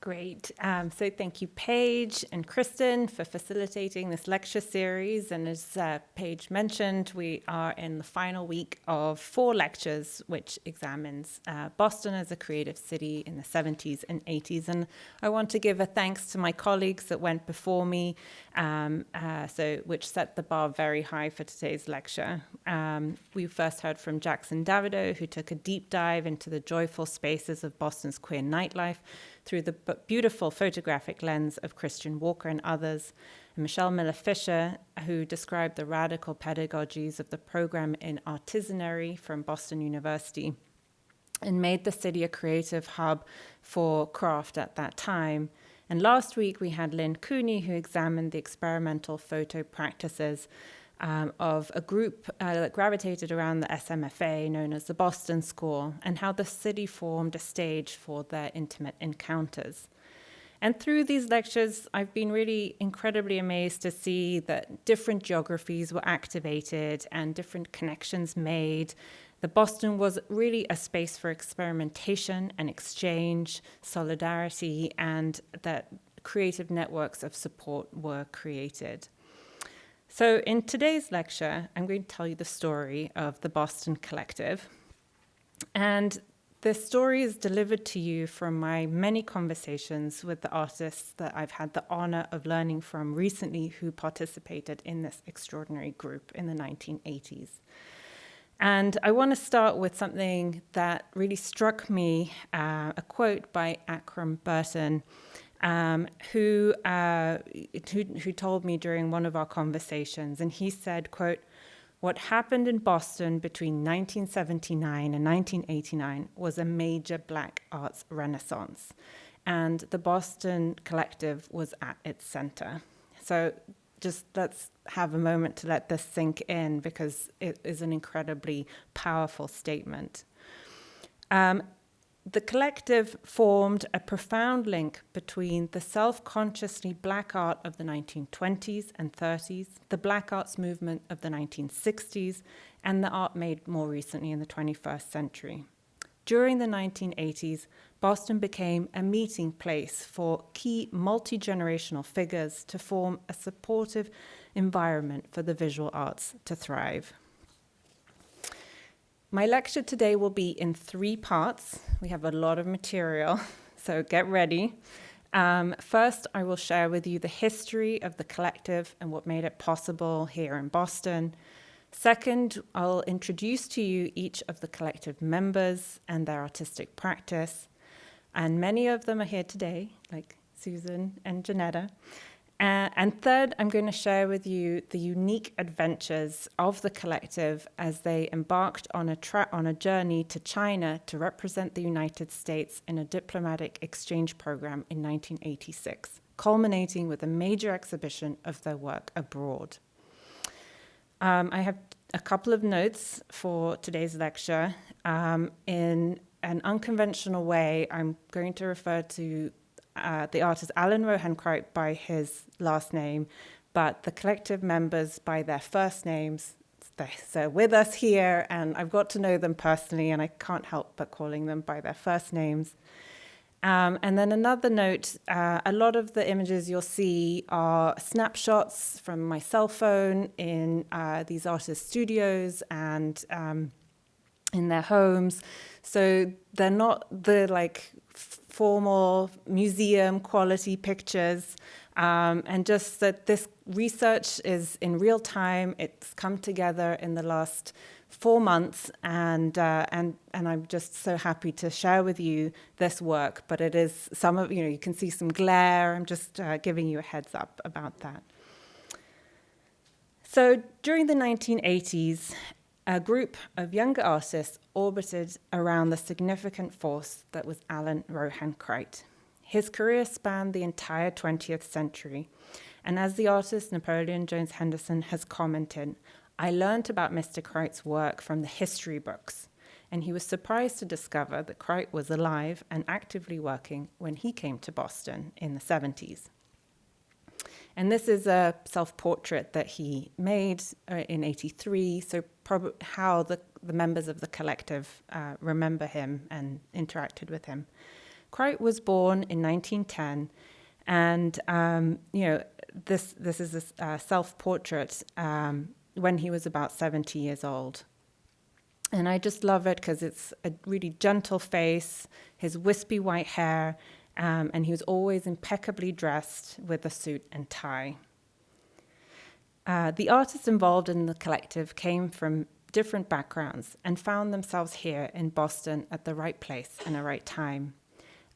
Great. So thank you, Paige and Kristen, for facilitating this lecture series. And as Paige mentioned, we are in the final week of 4 lectures, which examines Boston as a creative city in the 70s and 80s. And I want to give a thanks to my colleagues that went before me, which set the bar very high for today's lecture. We first heard from Jackson Davido, who took a deep dive into the joyful spaces of Boston's queer nightlife through the beautiful photographic lens of Christian Walker and others, and Michelle Miller-Fisher, who described the radical pedagogies of the program in artisanary from Boston University and made the city a creative hub for craft at that time. And last week we had Lynn Cooney, who examined the experimental photo practices of a group that gravitated around the SMFA, known as the Boston School, and how the city formed a stage for their intimate encounters. And through these lectures, I've been really incredibly amazed to see that different geographies were activated and different connections made. The Boston was really a space for experimentation and exchange, solidarity, and that creative networks of support were created. So in today's lecture, I'm going to tell you the story of the Boston Collective. And this story is delivered to you from my many conversations with the artists that I've had the honor of learning from recently who participated in this extraordinary group in the 1980s. And I want to start with something that really struck me, a quote by Aukram Burton, who told me during one of our conversations, and he said, quote, "What happened in Boston between 1979 and 1989 was a major Black arts renaissance, and the Boston Collective was at its center." So just let's have a moment to let this sink in, because it is an incredibly powerful statement. The collective formed a profound link between the self-consciously Black art of the 1920s and 30s, the Black arts movement of the 1960s, and the art made more recently in the 21st century. During the 1980s, Boston became a meeting place for key multi-generational figures to form a supportive environment for the visual arts to thrive. My lecture today will be in 3 parts. We have a lot of material, so get ready. First, I will share with you the history of the collective and what made it possible here in Boston. Second, I'll introduce to you each of the collective members and their artistic practice. And many of them are here today, like Susan and Johnetta. And third, I'm going to share with you the unique adventures of the collective as they embarked on a journey to China to represent the United States in a diplomatic exchange program in 1986, culminating with a major exhibition of their work abroad. I have a couple of notes for today's lecture. In an unconventional way, I'm going to refer to the artist Allan Rohan Crite by his last name, but the collective members by their first names. They're with us here, and I've got to know them personally, and I can't help but calling them by their first names. And then another note, a lot of the images you'll see are snapshots from my cell phone in these artists' studios and in their homes. So they're not the formal museum quality pictures, and just that this research is in real time. It's come together in the last 4 months, and I'm just so happy to share with you this work. But it is you can see some glare. I'm just giving you a heads up about that. So during the 1980s, a group of younger artists orbited around the significant force that was Allan Rohan Crite. His career spanned the entire 20th century, and as the artist Napoleon Jones-Henderson has commented, "I learned about Mr. Crite's work from the history books, and he was surprised to discover that Crite was alive and actively working when he came to Boston in the 70s. And this is a self-portrait that he made in 83, so probably how the members of the collective remember him and interacted with him. Crite was born in 1910, and this is a self-portrait when he was about 70 years old. And I just love it because it's a really gentle face, his wispy white hair, and he was always impeccably dressed with a suit and tie. The artists involved in the collective came from different backgrounds and found themselves here in Boston at the right place and the right time.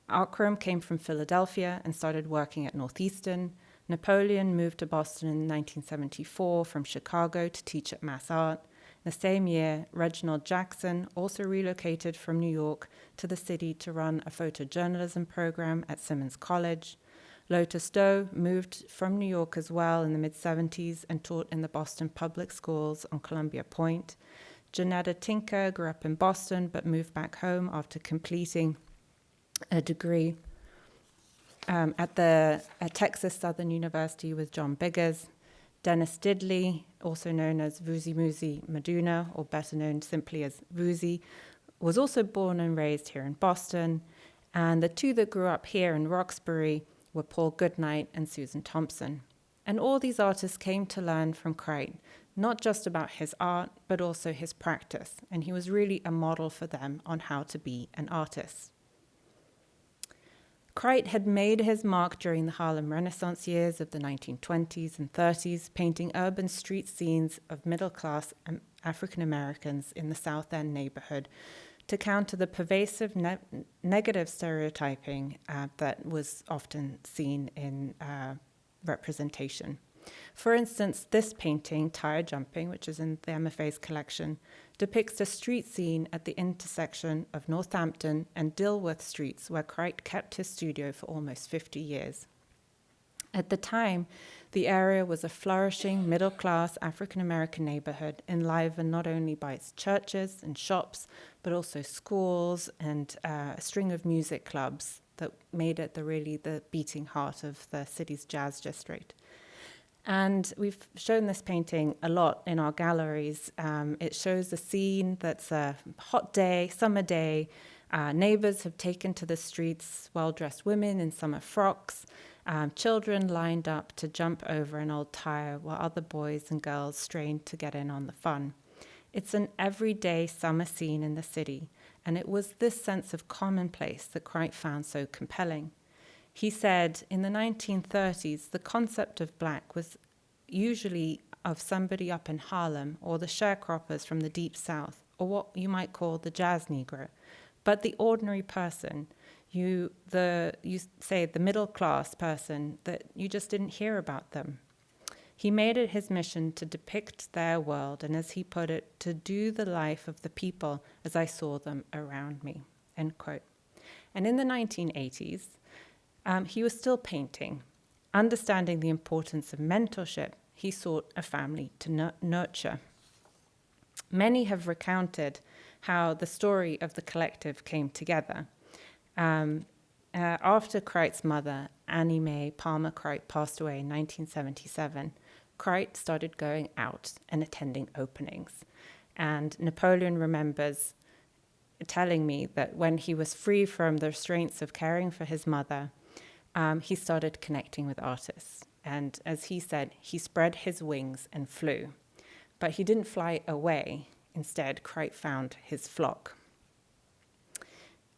Aukram came from Philadelphia and started working at Northeastern. Napoleon moved to Boston in 1974 from Chicago to teach at Mass Art. The same year, Reginald Jackson also relocated from New York to the city to run a photojournalism program at Simmons College. Lotus Do moved from New York as well in the mid-70s and taught in the Boston public schools on Columbia Point. Johnetta Tinker grew up in Boston but moved back home after completing a degree at Texas Southern University with John Biggers. Dennis Didley, also known as Vuzi Muzi Maduna, or better known simply as Vuzi, was also born and raised here in Boston. And the two that grew up here in Roxbury were Paul Goodnight and Susan Thompson. And all these artists came to learn from Crite, not just about his art, but also his practice. And he was really a model for them on how to be an artist. Crite had made his mark during the Harlem Renaissance years of the 1920s and 30s, painting urban street scenes of middle-class African Americans in the South End neighborhood to counter the pervasive negative stereotyping that was often seen in representation. For instance, this painting, Tire Jumping, which is in the MFA's collection, depicts a street scene at the intersection of Northampton and Dilworth Streets, where Crite kept his studio for almost 50 years. At the time, the area was a flourishing middle-class African-American neighborhood, enlivened not only by its churches and shops, but also schools and a string of music clubs that made it the beating heart of the city's jazz district. And we've shown this painting a lot in our galleries. It shows a scene that's a hot day, summer day. Neighbors have taken to the streets, well-dressed women in summer frocks, children lined up to jump over an old tire while other boys and girls strained to get in on the fun. It's an everyday summer scene in the city, and it was this sense of commonplace that Crite found so compelling. He said in the 1930s, the concept of black was usually of somebody up in Harlem or the sharecroppers from the Deep South, or what you might call the jazz Negro. But the ordinary person, you say the middle class person, that you just didn't hear about them. He made it his mission to depict their world, and as he put it, to do the life of the people as I saw them around me, end quote. And in the 1980s, he was still painting. Understanding the importance of mentorship, he sought a family to nurture. Many have recounted how the story of the collective came together. After Crite's mother, Annie Mae Palmer Crite, passed away in 1977, Crite started going out and attending openings. And Napoleon remembers telling me that when he was free from the restraints of caring for his mother, he started connecting with artists. And as he said, he spread his wings and flew. But he didn't fly away. Instead, Crite found his flock.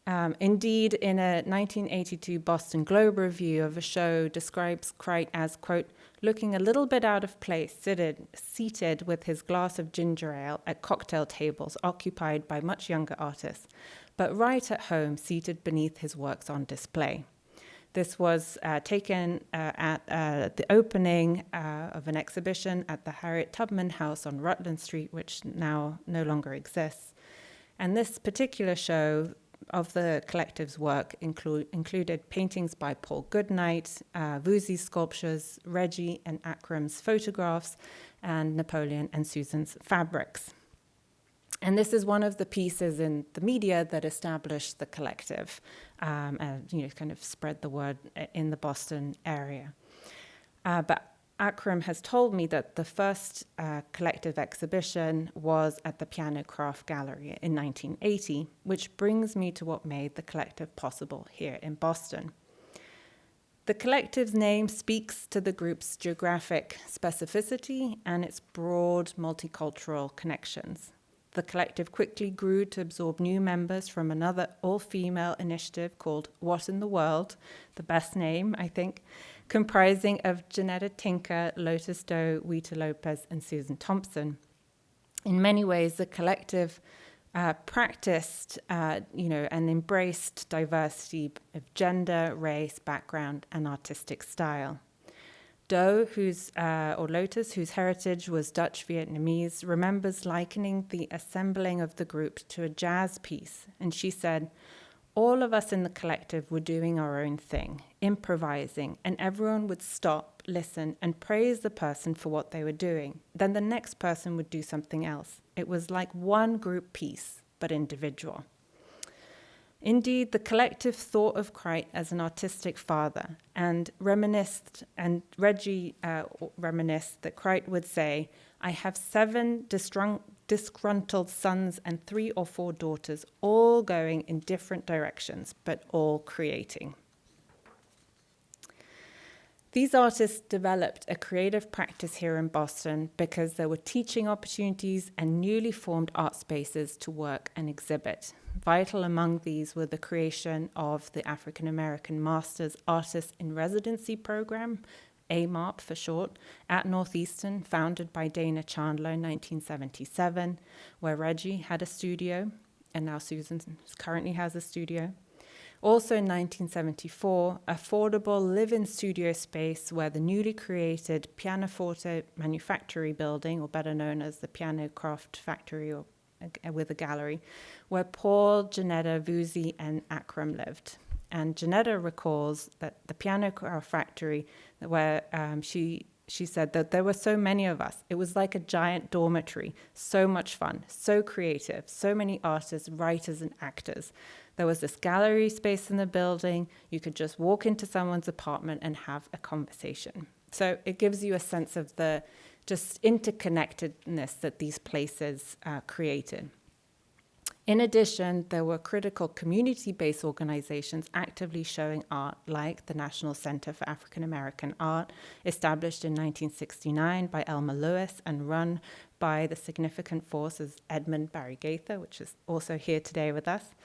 Indeed, in a 1982 Boston Globe review of a show, describes Crite as, quote, looking a little bit out of place, seated with his glass of ginger ale at cocktail tables occupied by much younger artists, but right at home, seated beneath his works on display. This was taken at the opening of an exhibition at the Harriet Tubman House on Rutland Street, which now no longer exists. And this particular show of the collective's work included paintings by Paul Goodnight, Vuzi's sculptures, Reggie and Aukram's photographs, and Napoleon and Susan's fabrics. And this is one of the pieces in the media that established the collective and kind of spread the word in the Boston area. But Aukram has told me that the first collective exhibition was at the Piano Craft Gallery in 1980, which brings me to what made the collective possible here in Boston. The collective's name speaks to the group's geographic specificity and its broad multicultural connections. The collective quickly grew to absorb new members from another all-female initiative called What in the World, the best name, I think, comprising of Johnetta Tinker, Lotus Do, Wita Lopez, and Susan Thompson. In many ways, the collective practiced, and embraced diversity of gender, race, background, and artistic style. Do, or Lotus, whose heritage was Dutch-Vietnamese, remembers likening the assembling of the group to a jazz piece, and she said, "All of us in the collective were doing our own thing, improvising, and everyone would stop, listen, and praise the person for what they were doing. Then the next person would do something else. It was like one group piece, but individual." Indeed, the collective thought of Crite as an artistic father and reminisced, and Reggie reminisced that Crite would say, "I have 7 disgruntled sons and 3 or 4 daughters, all going in different directions, but all creating." These artists developed a creative practice here in Boston because there were teaching opportunities and newly formed art spaces to work and exhibit. Vital among these were the creation of the African American Masters Artist in Residency Program, AMARP for short, at Northeastern, founded by Dana Chandler in 1977, where Reggie had a studio, and now Susan currently has a studio. Also in 1974, affordable live-in studio space where the newly created Pianoforte Manufactory Building, or better known as the Piano Craft Factory or with a gallery, where Paul, Johnetta, Vuzi, and Aukram lived. And Johnetta recalls that the Piano Craft Factory, where she said that there were so many of us. It was like a giant dormitory, so much fun, so creative, so many artists, writers, and actors. There was this gallery space in the building. You could just walk into someone's apartment and have a conversation. So it gives you a sense of the just interconnectedness that these places created. In addition, there were critical community-based organizations actively showing art, like the National Center for African American Art, established in 1969 by Elmer Lewis and run by the significant forces Edmund Barry Gaither, which is also here today with us,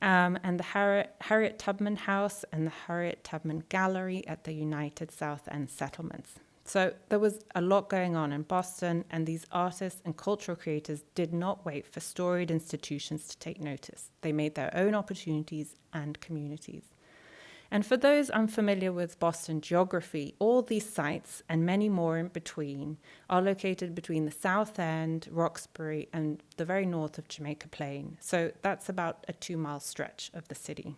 and the Harriet Tubman House and the Harriet Tubman Gallery at the United South End Settlements. So there was a lot going on in Boston, and these artists and cultural creators did not wait for storied institutions to take notice. They made their own opportunities and communities. And for those unfamiliar with Boston geography, all these sites, and many more in between, are located between the South End, Roxbury, and the very north of Jamaica Plain. So that's about a 2-mile stretch of the city.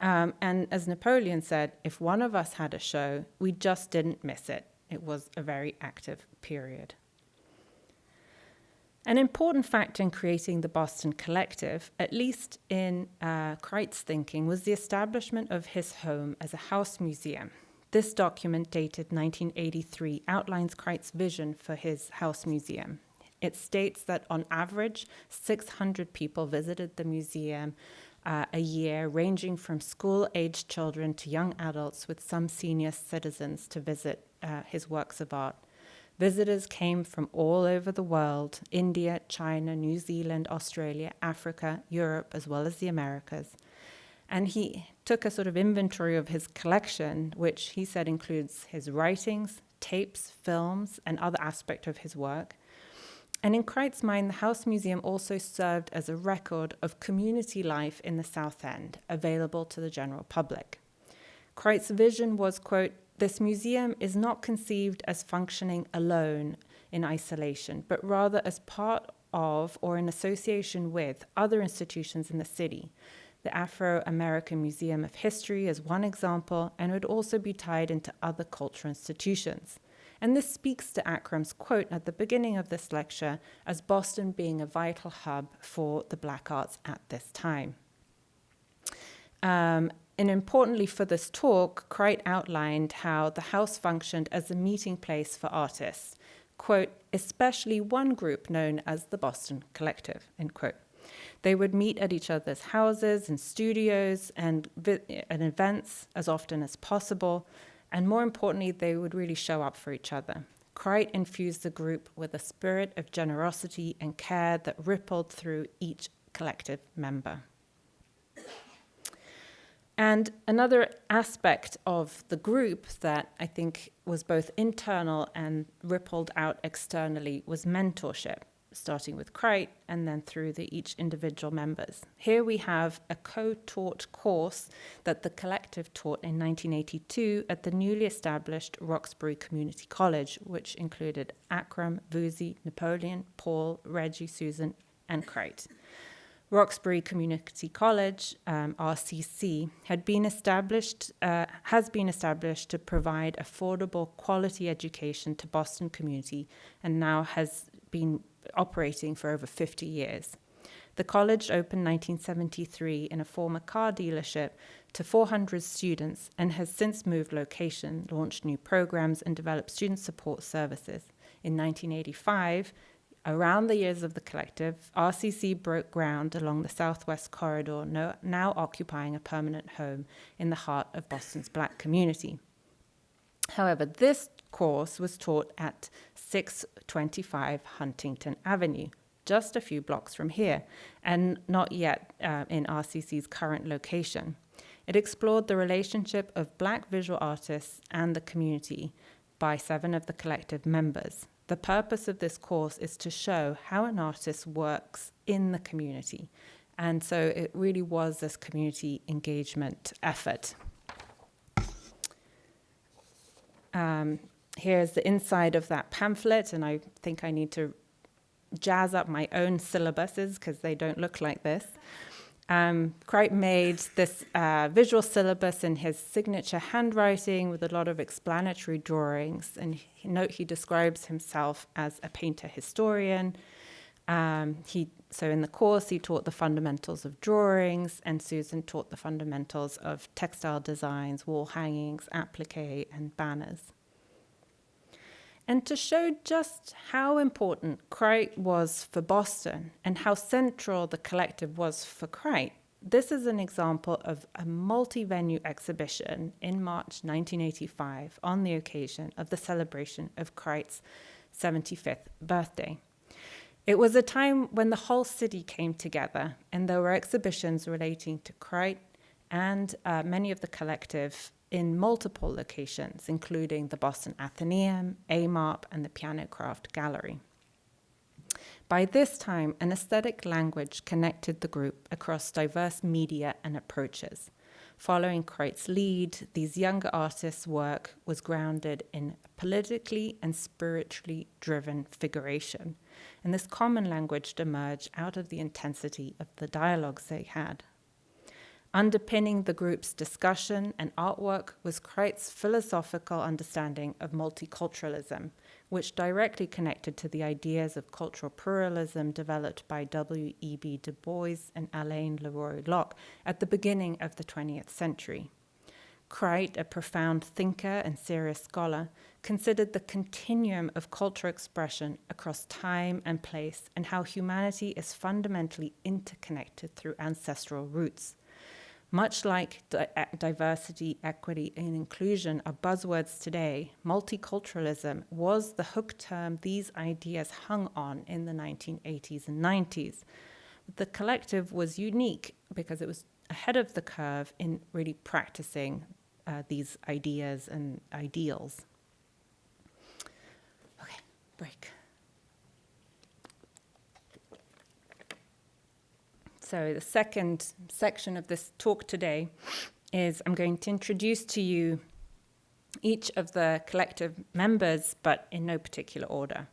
And as Napoleon said, if one of us had a show, we just didn't miss it. It was a very active period. An important factor in creating the Boston Collective, at least in Crite's thinking, was the establishment of his home as a house museum. This document, dated 1983, outlines Crite's vision for his house museum. It states that on average, 600 people visited the museum a year, ranging from school-aged children to young adults, with some senior citizens to visit his works of art. Visitors came from all over the world: India, China, New Zealand, Australia, Africa, Europe, as well as the Americas. And he took a sort of inventory of his collection, which he said includes his writings, tapes, films, and other aspects of his work. And in Crite's mind, the House Museum also served as a record of community life in the South End, available to the general public. Crite's vision was, quote, "This museum is not conceived as functioning alone in isolation, but rather as part of or in association with other institutions in the city. The Afro-American Museum of History is one example, and would also be tied into other cultural institutions." And this speaks to Aukram's quote at the beginning of this lecture as Boston being a vital hub for the Black arts at this time. And importantly for this talk, Crite outlined how the house functioned as a meeting place for artists, quote, especially one group known as the Boston Collective, end quote. They would meet at each other's houses and studios and events as often as possible. And more importantly, they would really show up for each other. Crite infused the group with a spirit of generosity and care that rippled through each collective member. And another aspect of the group that I think was both internal and rippled out externally was mentorship, starting with Crite and then through each individual members. Here we have a co-taught course that the collective taught in 1982 at the newly established Roxbury Community College, which included Aukram, Vusi, Napoleon, Paul, Reggie, Susan, and Crite. Roxbury Community College, RCC, has been established to provide affordable, quality education to Boston community, and now has been operating for over 50 years. The college opened 1973 in a former car dealership to 400 students and has since moved location, launched new programs, and developed student support services. In 1985, around the years of the collective, RCC broke ground along the Southwest Corridor, now occupying a permanent home in the heart of Boston's Black community. However, this course was taught at 625 Huntington Avenue, just a few blocks from here, and not yet in RCC's current location. It explored the relationship of Black visual artists and the community by 7 of the collective members. The purpose of this course is to show how an artist works in the community. And so it really was this community engagement effort. Here's the inside of that pamphlet, and I think I need to jazz up my own syllabuses because they don't look like this. Crite made this visual syllabus in his signature handwriting with a lot of explanatory drawings. And note he describes himself as a painter historian. So in the course, he taught the fundamentals of drawings, and Susan taught the fundamentals of textile designs, wall hangings, applique, and banners. And to show just how important Crite was for Boston and how central the collective was for Crite, this is an example of a multi-venue exhibition in March 1985 on the occasion of the celebration of Crite's 75th birthday. It was a time when the whole city came together, and there were exhibitions relating to Crite and many of the collective in multiple locations, including the Boston Athenaeum, AMARP, and the Piano Craft Gallery. By this time, an aesthetic language connected the group across diverse media and approaches. Following Crite's lead, these younger artists' work was grounded in politically and spiritually driven figuration, and this common language emerged out of the intensity of the dialogues they had. Underpinning the group's discussion and artwork was Crite's philosophical understanding of multiculturalism, which directly connected to the ideas of cultural pluralism developed by W.E.B. Du Bois and Alain Leroy-Locke at the beginning of the 20th century. Crite, a profound thinker and serious scholar, considered the continuum of cultural expression across time and place and how humanity is fundamentally interconnected through ancestral roots. Much like diversity, equity, and inclusion are buzzwords today, multiculturalism was the hook term these ideas hung on in the 1980s and 90s. The collective was unique because it was ahead of the curve in really practicing these ideas and ideals. Okay, break. So the second section of this talk today is I'm going to introduce to you each of the collective members, but in no particular order.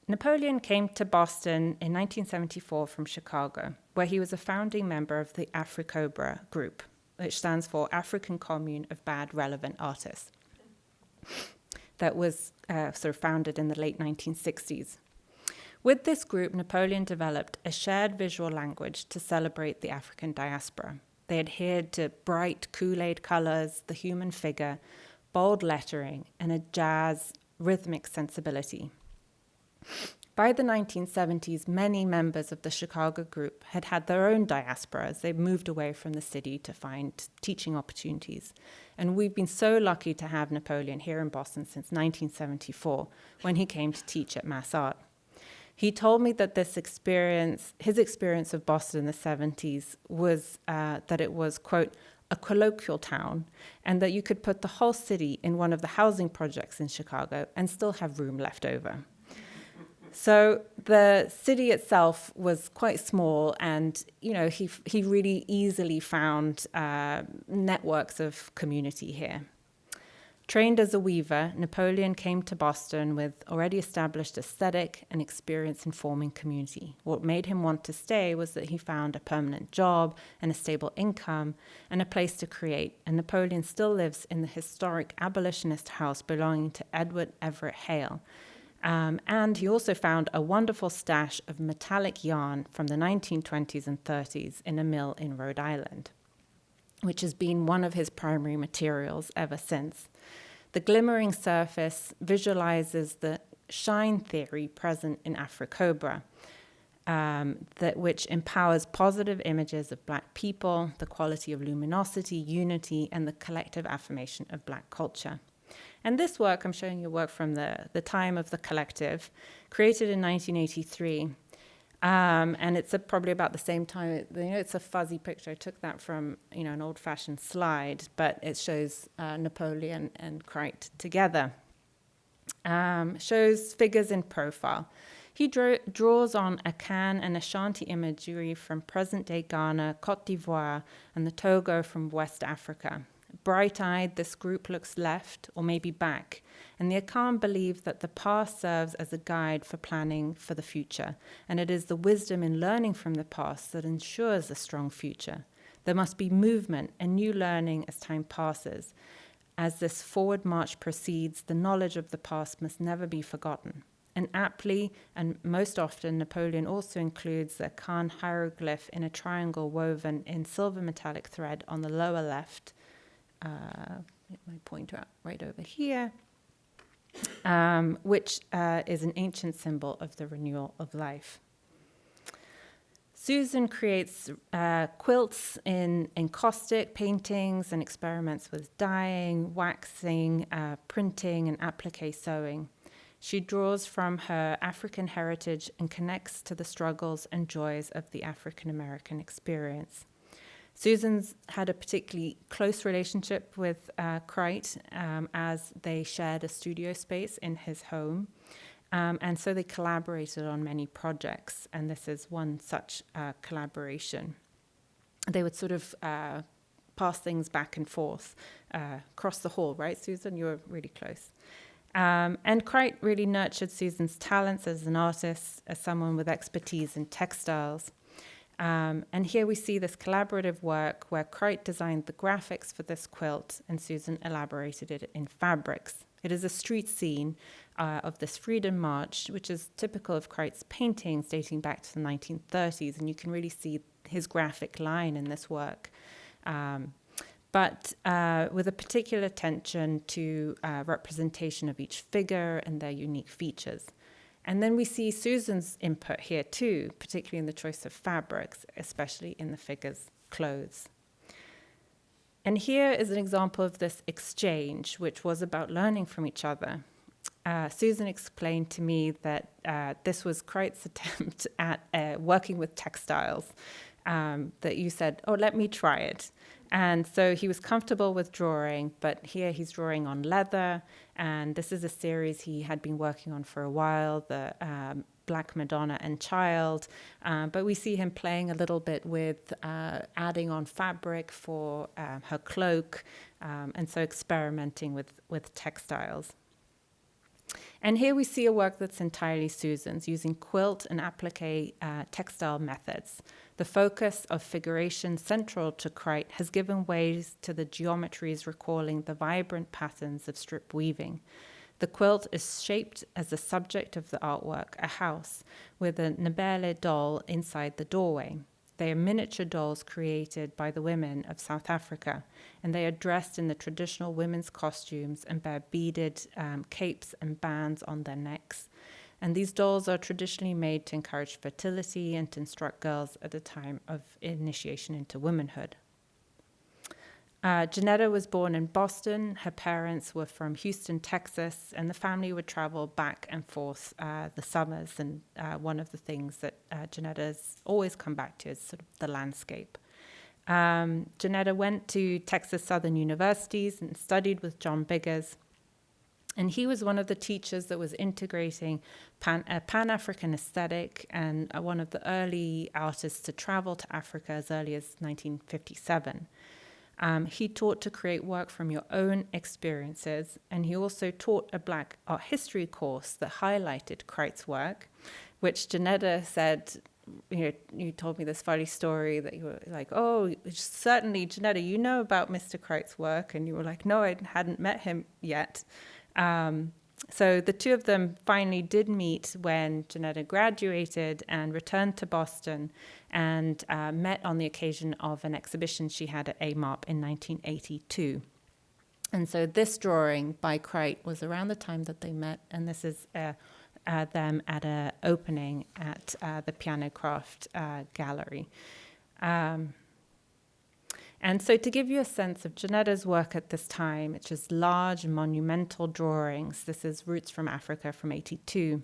Napoleon came to Boston in 1974 from Chicago, where he was a founding member of the AfriCobra group, which stands for African Commune of Bad Relevant Artists, that was sort of founded in the late 1960s. With this group, Napoleon developed a shared visual language to celebrate the African diaspora. They adhered to bright Kool-Aid colors, the human figure, bold lettering, and a jazz rhythmic sensibility. By the 1970s, many members of the Chicago group had had their own diaspora as they moved away from the city to find teaching opportunities. And we've been so lucky to have Napoleon here in Boston since 1974, when he came to teach at Mass Art. He told me that his experience of Boston in the 70s was that it was, quote, a colloquial town, and that you could put the whole city in one of the housing projects in Chicago and still have room left over. So the city itself was quite small, and he really easily found networks of community here. Trained as a weaver, Napoleon came to Boston with already established aesthetic and experience in forming community. What made him want to stay was that he found a permanent job and a stable income and a place to create. And Napoleon still lives in the historic abolitionist house belonging to Edward Everett Hale. And he also found a wonderful stash of metallic yarn from the 1920s and 30s in a mill in Rhode Island, which has been one of his primary materials ever since. The glimmering surface visualizes the shine theory present in Afrocobra, which empowers positive images of Black people, the quality of luminosity, unity, and the collective affirmation of Black culture. And this work, I'm showing you work from the time of the collective, created in 1983. And it's probably about the same time. It's a fuzzy picture. I took that from an old-fashioned slide, but it shows Napoleon and Crite together. Shows figures in profile. He draws on Akan and Ashanti imagery from present-day Ghana, Cote d'Ivoire, and the Togo from West Africa. Bright-eyed, this group looks left or maybe back, and the Akan believe that the past serves as a guide for planning for the future, and it is the wisdom in learning from the past that ensures a strong future. There must be movement and new learning as time passes. As this forward march proceeds, the knowledge of the past must never be forgotten. And aptly, and most often, Napoleon also includes the Akan hieroglyph in a triangle woven in silver metallic thread on the lower left. Get my pointer out right over here, which is an ancient symbol of the renewal of life. Susan creates quilts in encaustic paintings and experiments with dyeing, waxing, printing, and applique sewing. She draws from her African heritage and connects to the struggles and joys of the African American experience. Susan's had a particularly close relationship with Crite as they shared a studio space in his home. And so they collaborated on many projects, and this is one such collaboration. They would sort of pass things back and forth across the hall, right, Susan? You were really close. And Crite really nurtured Susan's talents as an artist, as someone with expertise in textiles. And here we see this collaborative work where Crite designed the graphics for this quilt and Susan elaborated it in fabrics. It is a street scene of this Freedom March, which is typical of Crite's paintings dating back to the 1930s, and you can really see his graphic line in this work. But with a particular attention to representation of each figure and their unique features. And then we see Susan's input here too, particularly in the choice of fabrics, especially in the figures' clothes. And here is an example of this exchange, which was about learning from each other. Susan explained to me that this was Crite's attempt at working with textiles, that you said, oh, let me try it. And so he was comfortable with drawing, but here he's drawing on leather, and this is a series he had been working on for a while, the Black Madonna and Child, but we see him playing a little bit with adding on fabric for her cloak, and so experimenting with textiles. And here we see a work that's entirely Susan's, using quilt and applique textile methods. The focus of figuration central to Crite has given way to the geometries recalling the vibrant patterns of strip weaving. The quilt is shaped as the subject of the artwork, a house, with a Nabele doll inside the doorway. They are miniature dolls created by the women of South Africa, and they are dressed in the traditional women's costumes and bear beaded capes and bands on their necks. And these dolls are traditionally made to encourage fertility and to instruct girls at a time of initiation into womanhood. Johnetta was born in Boston. Her parents were from Houston, Texas, and the family would travel back and forth the summers. And one of the things that Jonetta's always come back to is sort of the landscape. Johnetta went to Texas Southern Universities and studied with John Biggers. And he was one of the teachers that was integrating a Pan-African aesthetic and one of the early artists to travel to Africa as early as 1957. He taught to create work from your own experiences, and he also taught a Black art history course that highlighted Crite's work, which Johnetta said, you told me this funny story that you were like, oh, certainly, Johnetta, you know about Mr. Crite's work, and you were like, no, I hadn't met him yet. So the two of them finally did meet when Johnetta graduated and returned to Boston and met on the occasion of an exhibition she had at AMOP in 1982. And so this drawing by Crite was around the time that they met, and this is them at an opening at the Piano Craft Gallery. And so to give you a sense of Jonetta's work at this time, which is large monumental drawings, this is Roots from Africa from 82,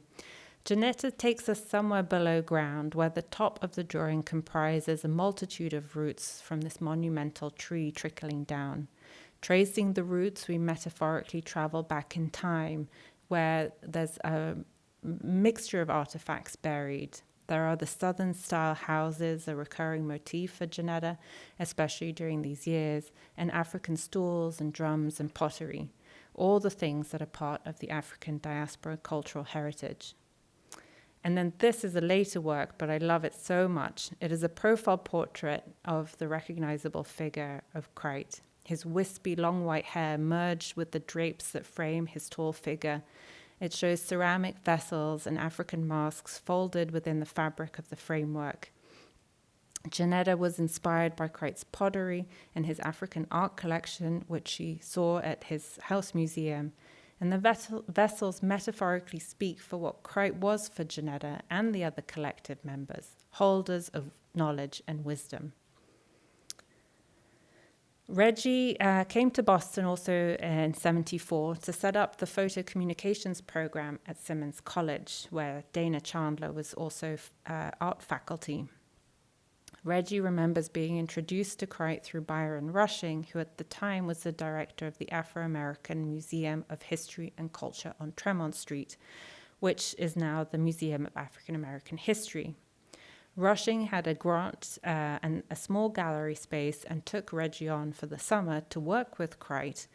Johnetta takes us somewhere below ground where the top of the drawing comprises a multitude of roots from this monumental tree trickling down. Tracing the roots, we metaphorically travel back in time where there's a mixture of artifacts buried. There are the Southern-style houses, a recurring motif for Johnetta, especially during these years, and African stools and drums and pottery, all the things that are part of the African diaspora cultural heritage. And then this is a later work, but I love it so much. It is a profile portrait of the recognizable figure of Crite. His wispy, long white hair merged with the drapes that frame his tall figure. It shows ceramic vessels and African masks folded within the fabric of the framework. Johnetta was inspired by Crite's pottery and his African art collection, which she saw at his house museum. And the vessels metaphorically speak for what Crite was for Johnetta and the other collective members, holders of knowledge and wisdom. Reggie came to Boston also in 1974 to set up the photo communications program at Simmons College, where Dana Chandler was also art faculty. Reggie remembers being introduced to Crite through Byron Rushing, who at the time was the director of the Afro-American Museum of History and Culture on Tremont Street, which is now the Museum of African American History. Rushing had a grant and a small gallery space and took Reggie on for the summer to work with Crite.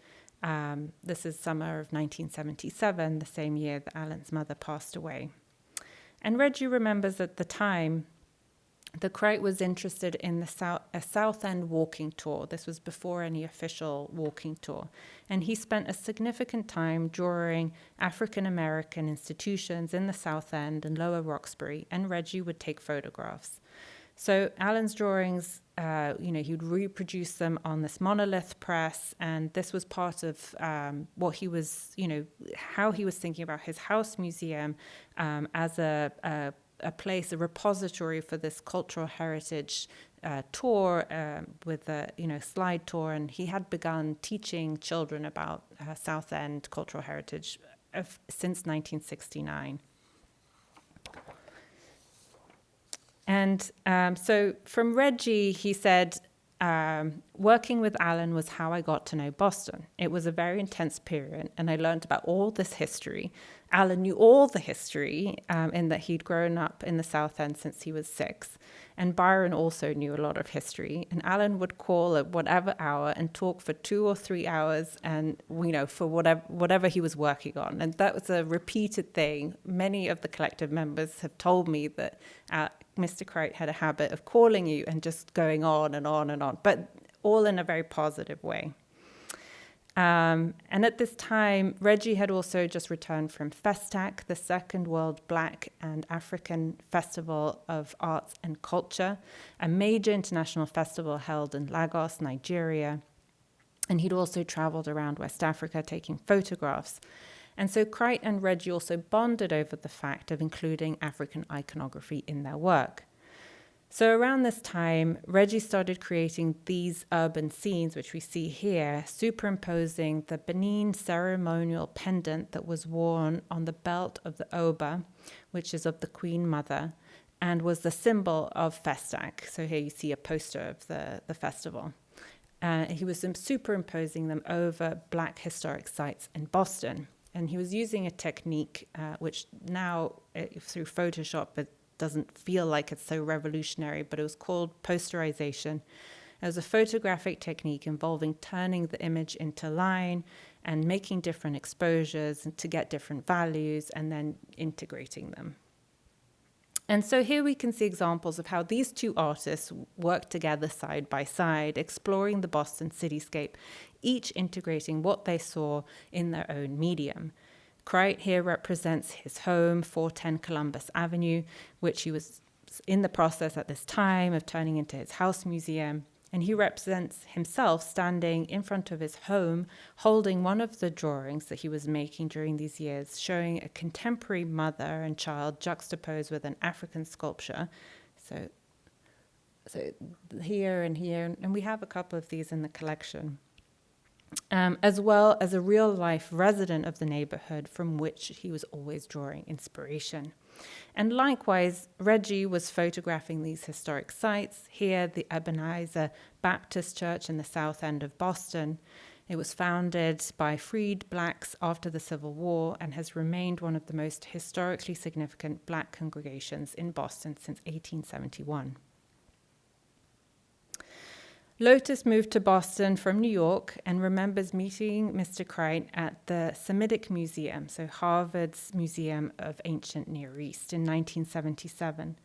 This is summer of 1977, the same year that Allan's mother passed away. And Reggie remembers at the time the Crite was interested in a South End walking tour. This was before any official walking tour. And he spent a significant time drawing African-American institutions in the South End and Lower Roxbury, and Reggie would take photographs. So Allan's drawings, he would reproduce them on this monolith press, and this was part of what he was, how he was thinking about his house museum as a place, a repository for this cultural heritage tour with a slide tour, and he had begun teaching children about South End cultural heritage since 1969. And so from Reggie, he said, working with Allan was how I got to know Boston. It was a very intense period, and I learned about all this history. Allan knew all the history in that he'd grown up in the South End since he was 6. And Byron also knew a lot of history. And Allan would call at whatever hour and talk for 2 or 3 hours and, for whatever he was working on. And that was a repeated thing. Many of the collective members have told me that Mr. Crite had a habit of calling you and just going on and on and on, but all in a very positive way. And at this time, Reggie had also just returned from Festac, the second World Black and African Festival of Arts and Culture, a major international festival held in Lagos, Nigeria. And he'd also traveled around West Africa taking photographs. And so Crite and Reggie also bonded over the fact of including African iconography in their work. So around this time, Reggie started creating these urban scenes, which we see here, superimposing the Benin ceremonial pendant that was worn on the belt of the Oba, which is of the Queen Mother, and was the symbol of Festac. So here you see a poster of the festival. He was superimposing them over Black historic sites in Boston. And he was using a technique which now, through Photoshop, it doesn't feel like it's so revolutionary, but it was called posterization. It was a photographic technique involving turning the image into line and making different exposures to get different values and then integrating them. And so here we can see examples of how these two artists work together side by side, exploring the Boston cityscape, each integrating what they saw in their own medium. Crite here represents his home, 410 Columbus Avenue, which he was in the process at this time of turning into his house museum. And he represents himself standing in front of his home, holding one of the drawings that he was making during these years, showing a contemporary mother and child juxtaposed with an African sculpture. So here and here, and we have a couple of these in the collection. As well as a real-life resident of the neighborhood from which he was always drawing inspiration. And likewise, Reggie was photographing these historic sites. Here, the Ebenezer Baptist Church in the south end of Boston. It was founded by freed blacks after the Civil War and has remained one of the most historically significant black congregations in Boston since 1871. Lotus moved to Boston from New York and remembers meeting Mr. Crite at the Semitic Museum, so Harvard's Museum of Ancient Near East, in 1977.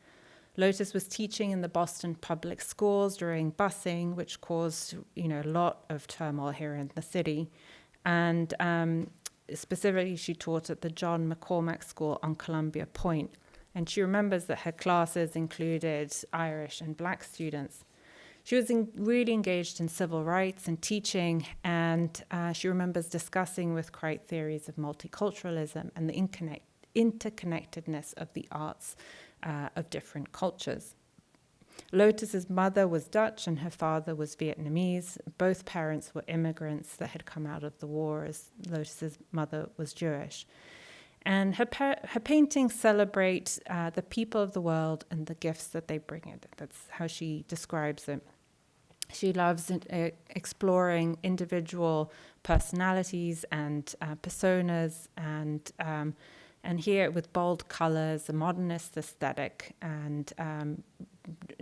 Lotus was teaching in the Boston public schools during busing, which caused, a lot of turmoil here in the city. And specifically, she taught at the John McCormack School on Columbia Point. And she remembers that her classes included Irish and Black students. She was really engaged in civil rights and teaching, and she remembers discussing with Crite theories of multiculturalism and the interconnectedness of the arts of different cultures. Lotus's mother was Dutch and her father was Vietnamese. Both parents were immigrants that had come out of the war, as Lotus's mother was Jewish. And her paintings celebrate the people of the world and the gifts that they bring it. That's how she describes it. She loves exploring individual personalities and personas, and here with bold colors, a modernist aesthetic, and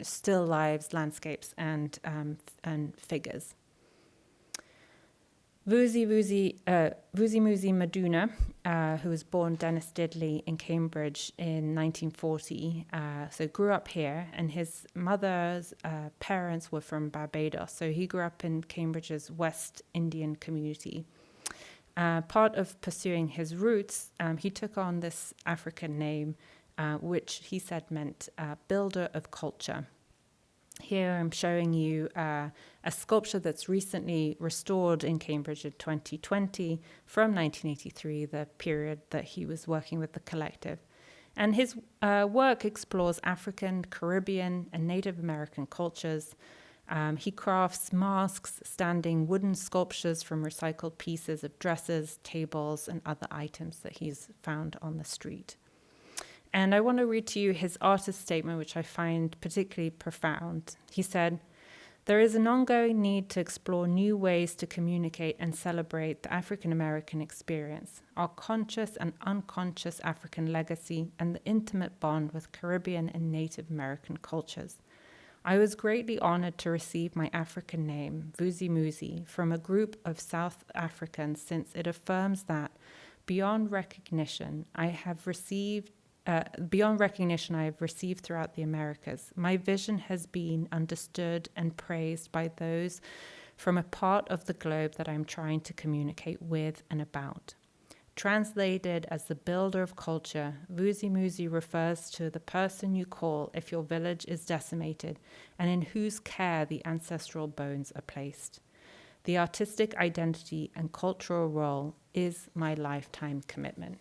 still lives, landscapes, and figures. Vusi Musi Maduna, who was born Dennis Didley in Cambridge in 1940, so grew up here, and his mother's parents were from Barbados, so he grew up in Cambridge's West Indian community. Part of pursuing his roots, he took on this African name, which he said meant builder of culture. Here I'm showing you a sculpture that's recently restored in Cambridge in 2020 from 1983, the period that he was working with the collective. And his work explores African, Caribbean, and Native American cultures. He crafts masks, standing wooden sculptures from recycled pieces of dresses, tables, and other items that he's found on the street. And I want to read to you his artist statement, which I find particularly profound. He said, "There is an ongoing need to explore new ways to communicate and celebrate the African American experience, our conscious and unconscious African legacy, and the intimate bond with Caribbean and Native American cultures. I was greatly honored to receive my African name, Vusi Musi, from a group of South Africans, since it affirms that beyond recognition I have received throughout the Americas, my vision has been understood and praised by those from a part of the globe that I'm trying to communicate with and about. Translated as the builder of culture, Vuzi Muzi refers to the person you call if your village is decimated and in whose care the ancestral bones are placed. The artistic identity and cultural role is my lifetime commitment.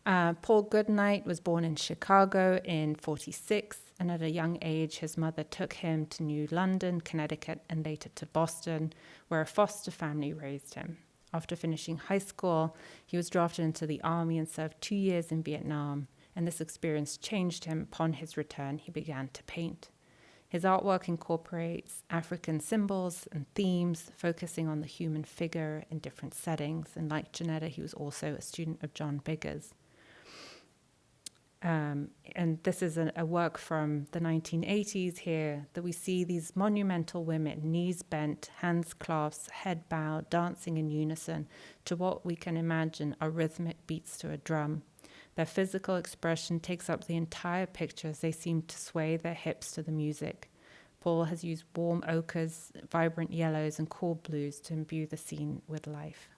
Paul Goodnight was born in Chicago in 1946, and at a young age, his mother took him to New London, Connecticut, and later to Boston, where a foster family raised him. After finishing high school, he was drafted into the army and served 2 years in Vietnam, and this experience changed him. Upon his return, he began to paint. His artwork incorporates African symbols and themes, focusing on the human figure in different settings, and like Johnetta, he was also a student of John Biggers. And this is a work from the 1980s here, that we see these monumental women, knees bent, hands clasped, head bowed, dancing in unison to what we can imagine are rhythmic beats to a drum. Their physical expression takes up the entire picture as they seem to sway their hips to the music. Paul has used warm ochres, vibrant yellows, and cool blues to imbue the scene with life.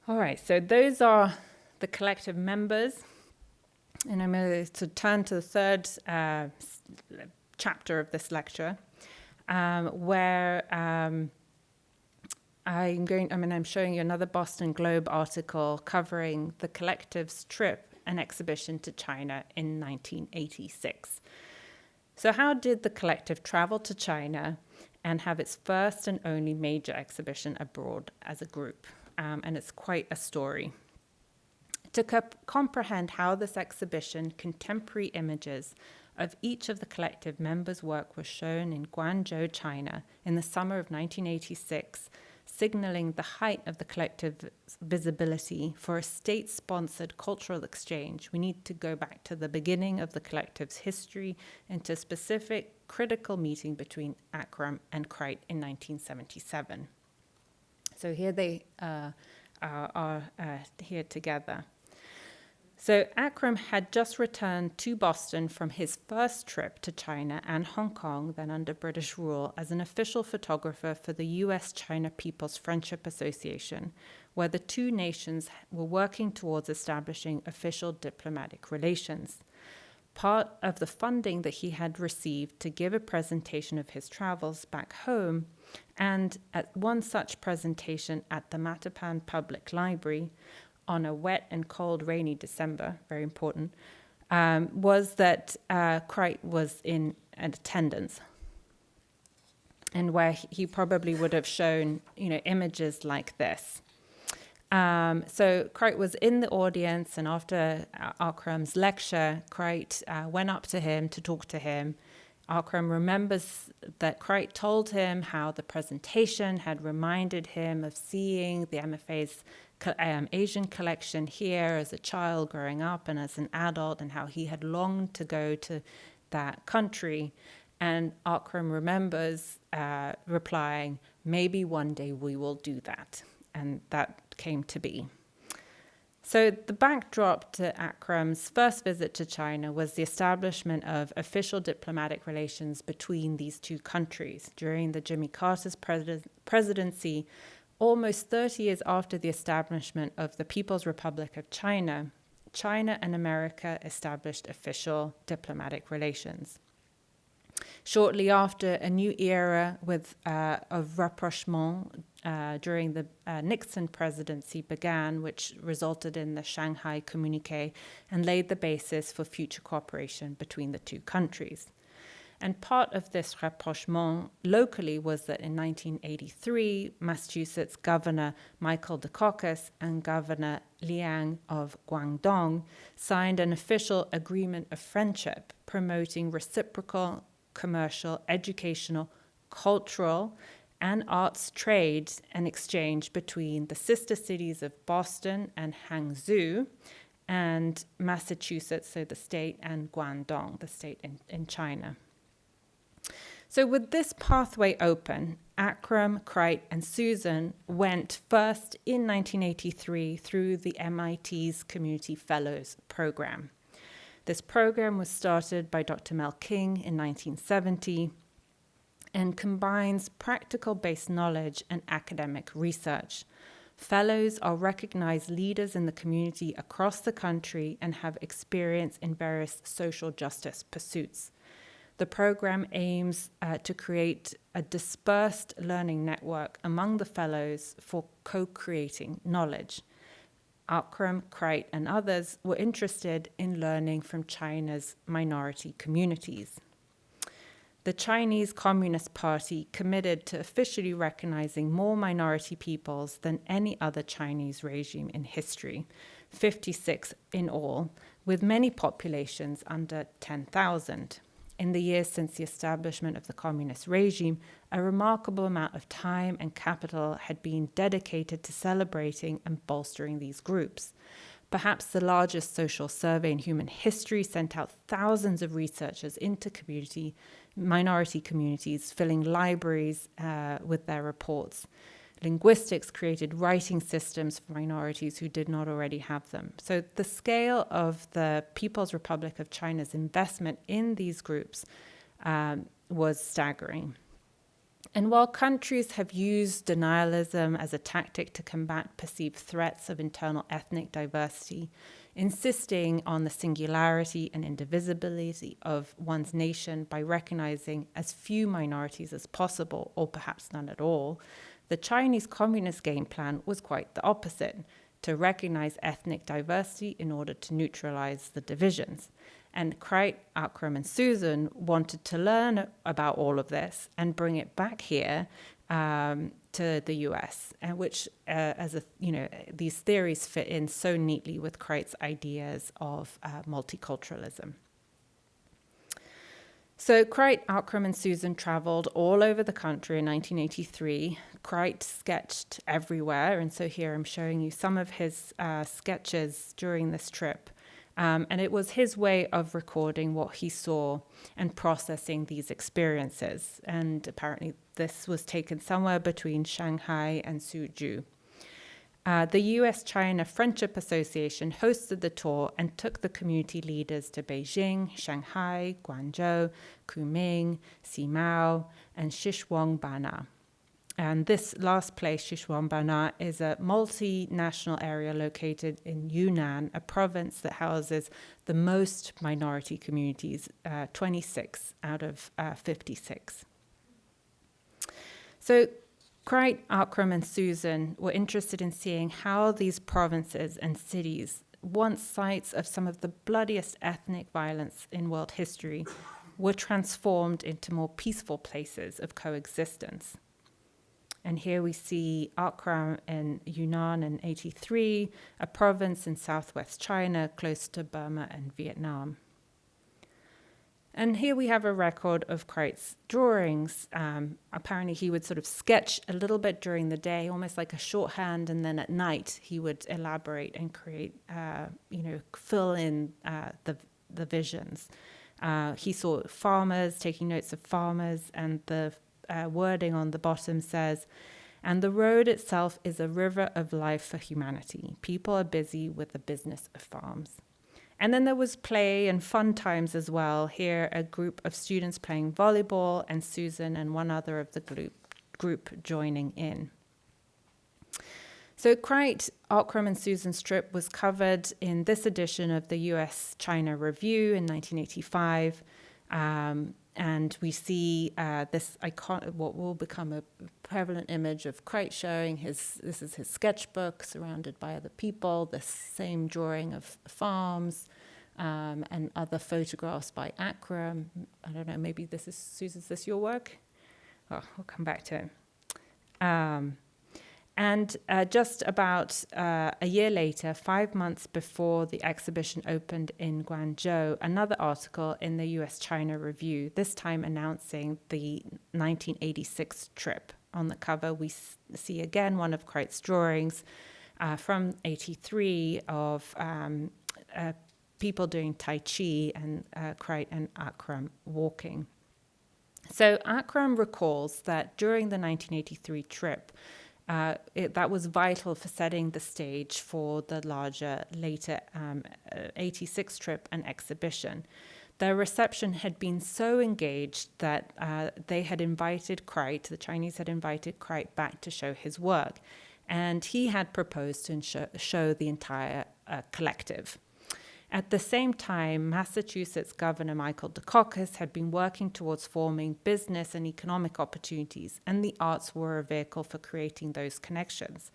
All right, so those are the collective members. And I'm going to turn to the third chapter of this lecture, where I'm showing you another Boston Globe article covering the collective's trip and exhibition to China in 1986. So how did the collective travel to China and have its first and only major exhibition abroad as a group? And it's quite a story. To comprehend how this exhibition, contemporary images of each of the collective members' work were shown in Guangzhou, China, in the summer of 1986, signaling the height of the collective's visibility for a state-sponsored cultural exchange, we need to go back to the beginning of the collective's history and to a specific critical meeting between Aukram and Crite in 1977. So here they are here together. So Aukram had just returned to Boston from his first trip to China and Hong Kong, then under British rule, as an official photographer for the U.S.-China People's Friendship Association, where the two nations were working towards establishing official diplomatic relations. Part of the funding that he had received to give a presentation of his travels back home, and at one such presentation at the Mattapan Public Library on a wet and cold rainy December, very important, was that Crite was in attendance, and where he probably would have shown, images like this. So Crite was in the audience, and after Aukram's lecture, Crite went up to him to talk to him. Aukram remembers that Crite told him how the presentation had reminded him of seeing the MFA's Asian collection here as a child growing up and as an adult, and how he had longed to go to that country. And Aukram remembers replying, "Maybe one day we will do that." And that came to be. So the backdrop to Aukram's first visit to China was the establishment of official diplomatic relations between these two countries during the Jimmy Carter's presidency. Almost 30 years after the establishment of the People's Republic of China, China and America established official diplomatic relations. Shortly after, a new era of rapprochement during the Nixon presidency began, which resulted in the Shanghai Communique and laid the basis for future cooperation between the two countries. And part of this rapprochement locally was that in 1983, Massachusetts Governor Michael Dukakis and Governor Liang of Guangdong signed an official agreement of friendship promoting reciprocal commercial, educational, cultural, and arts trade and exchange between the sister cities of Boston and Hangzhou and Massachusetts, so the state, and Guangdong, the state in China. So with this pathway open, Aukram, Crite, and Susan went first in 1983 through the MIT's Community Fellows program. This program was started by Dr. Mel King in 1970 and combines practical-based knowledge and academic research. Fellows are recognized leaders in the community across the country and have experience in various social justice pursuits. The program aims to create a dispersed learning network among the fellows for co-creating knowledge. Aukram, Crite, and others were interested in learning from China's minority communities. The Chinese Communist Party committed to officially recognizing more minority peoples than any other Chinese regime in history, 56 in all, with many populations under 10,000. In the years since the establishment of the communist regime, a remarkable amount of time and capital had been dedicated to celebrating and bolstering these groups. Perhaps the largest social survey in human history sent out thousands of researchers into minority communities, filling libraries with their reports. Linguistics created writing systems for minorities who did not already have them. So the scale of the People's Republic of China's investment in these groups was staggering. And while countries have used denialism as a tactic to combat perceived threats of internal ethnic diversity, insisting on the singularity and indivisibility of one's nation by recognizing as few minorities as possible, or perhaps none at all, the Chinese Communist game plan was quite the opposite, to recognize ethnic diversity in order to neutralize the divisions. And Crite, Aukram, and Susan wanted to learn about all of this and bring it back here to the US, and which, these theories fit in so neatly with Crite's ideas of multiculturalism. So Crite, Aukram, and Susan traveled all over the country in 1983. Crite sketched everywhere, and so here I'm showing you some of his sketches during this trip. And it was his way of recording what he saw and processing these experiences. And apparently this was taken somewhere between Shanghai and Suzhou. The US-China Friendship Association hosted the tour and took the community leaders to Beijing, Shanghai, Guangzhou, Kunming, Simao, and Xishuangbanna. And this last place, Xishuangbanna, is a multinational area located in Yunnan, a province that houses the most minority communities, 26 out of 56. So Crite, Aukram, and Susan were interested in seeing how these provinces and cities, once sites of some of the bloodiest ethnic violence in world history, were transformed into more peaceful places of coexistence. And here we see Aukram in Yunnan in 83, a province in southwest China close to Burma and Vietnam. And here we have a record of Crite's drawings. Apparently he would sort of sketch a little bit during the day, almost like a shorthand, and then at night he would elaborate and create, fill in the visions. He saw farmers, taking notes of farmers, and the wording on the bottom says, "And the road itself is a river of life for humanity. People are busy with the business of farms." And then there was play and fun times as well. Here, a group of students playing volleyball, and Susan and one other of the group joining in. So Crite, Aukram, and Susan's trip was covered in this edition of the US-China Review in 1985. And we see this icon, what will become a prevalent image of Crite showing this is his sketchbook surrounded by other people, this same drawing of farms, and other photographs by Aukram. I don't know, maybe this is, Susan, is this your work? Oh, we'll come back to it. And just about a year later, 5 months before the exhibition opened in Guangzhou, another article in the US-China Review, this time announcing the 1986 trip. On the cover, we see again one of Crite's drawings from 83 of people doing Tai Chi and Crite and Aukram walking. So Aukram recalls that during the 1983 trip, that was vital for setting the stage for the larger later 86 trip and exhibition. Their reception had been so engaged that they had invited Crite, the Chinese had invited Crite back to show his work. And he had proposed to show the entire collective. At the same time, Massachusetts Governor Michael Dukakis had been working towards forming business and economic opportunities, and the arts were a vehicle for creating those connections.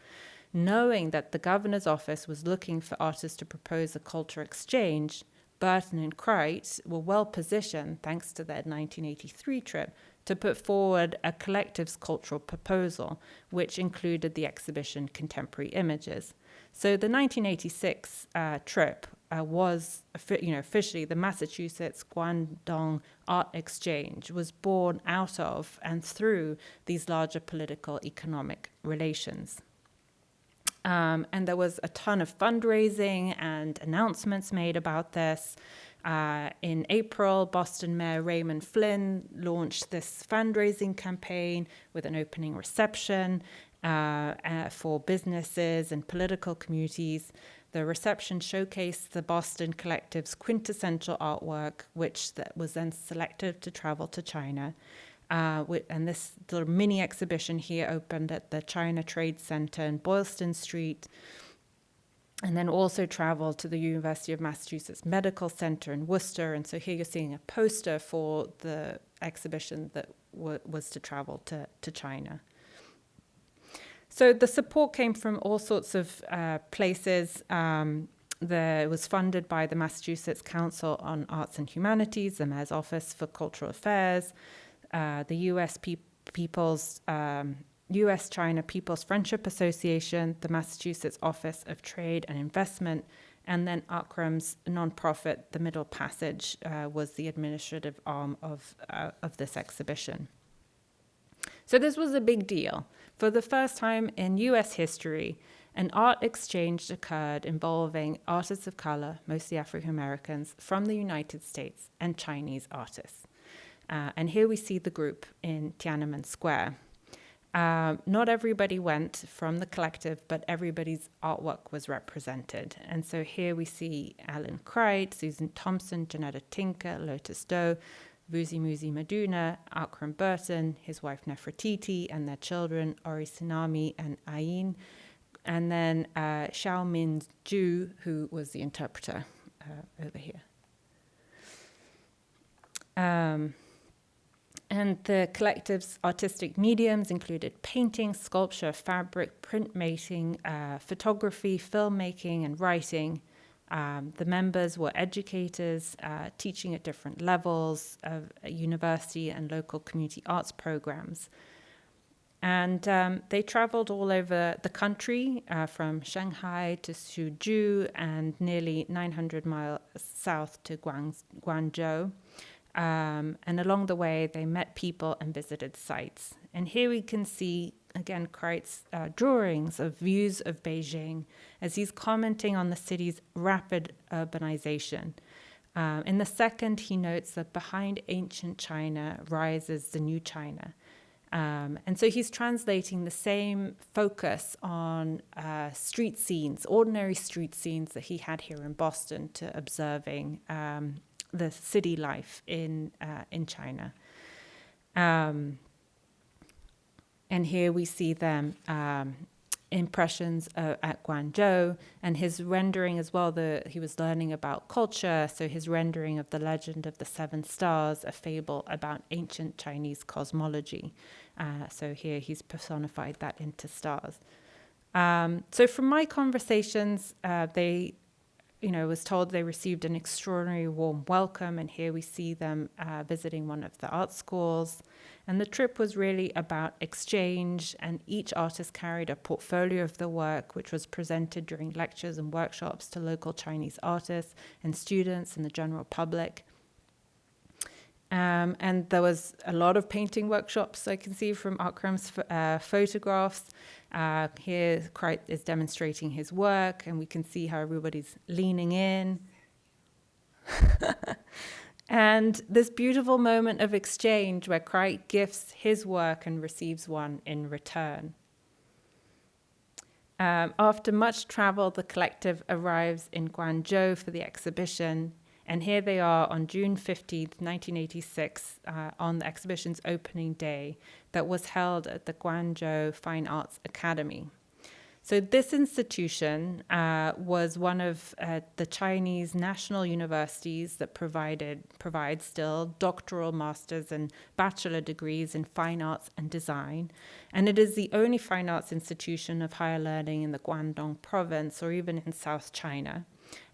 Knowing that the governor's office was looking for artists to propose a cultural exchange, Burton and Crite were well positioned, thanks to their 1983 trip, to put forward a collective's cultural proposal, which included the exhibition Contemporary Images. So the 1986 trip was, officially the Massachusetts Guangdong Art Exchange was born out of and through these larger political economic relations. And there was a ton of fundraising and announcements made about this. In April, Boston Mayor Raymond Flynn launched this fundraising campaign with an opening reception for businesses and political communities. The reception showcased the Boston Collective's quintessential artwork, which was then selected to travel to China. And this little mini exhibition here opened at the China Trade Center in Boylston Street, and then also traveled to the University of Massachusetts Medical Center in Worcester. And so here you're seeing a poster for the exhibition that was to travel to China. So the support came from all sorts of places. It was funded by the Massachusetts Council on Arts and Humanities, the Mayor's Office for Cultural Affairs, the U.S.-China People's Friendship Association, the Massachusetts Office of Trade and Investment, and then Aukram's nonprofit, The Middle Passage, was the administrative arm of this exhibition. So this was a big deal. For the first time in U.S. history, an art exchange occurred involving artists of color, mostly African Americans, from the United States and Chinese artists. And here we see the group in Tiananmen Square. Not everybody went from the collective, but everybody's artwork was represented. And so here we see Allan Crite, Susan Thompson, Johnetta Tinker, Lotus Do, Vusi Musi Maduna, Aukram Burton, his wife Nefertiti, and their children, Ori Tsunami and Ayin, and then Xiao Min Ju, who was the interpreter over here. And the collective's artistic mediums included painting, sculpture, fabric, printmaking, photography, filmmaking, and writing. The members were educators, teaching at different levels of university and local community arts programs. And they traveled all over the country, from Shanghai to Suzhou and nearly 900 miles south to Guangzhou. And along the way, they met people and visited sites. And here we can see, again, Crite's drawings of views of Beijing as he's commenting on the city's rapid urbanization. In the second, he notes that behind ancient China rises the new China. And so he's translating the same focus on street scenes, ordinary street scenes that he had here in Boston, to observing the city life in China. And here we see them impressions at Guangzhou, and his rendering as well. He was learning about culture, so his rendering of the legend of the seven stars, a fable about ancient Chinese cosmology. So here he's personified that into stars. So from my conversations, they was told they received an extraordinary warm welcome, and here we see them visiting one of the art schools. And the trip was really about exchange, and each artist carried a portfolio of the work, which was presented during lectures and workshops to local Chinese artists and students and the general public. And there was a lot of painting workshops, I can see from Aukram's photographs. Here, Crite is demonstrating his work, and we can see how everybody's leaning in. And this beautiful moment of exchange where Crite gifts his work and receives one in return. After much travel, the collective arrives in Guangzhou for the exhibition. And here they are on June 15th, 1986, on the exhibition's opening day that was held at the Guangzhou Fine Arts Academy. So this institution was one of the Chinese national universities that provides still doctoral masters and bachelor degrees in fine arts and design. And it is the only fine arts institution of higher learning in the Guangdong province or even in South China,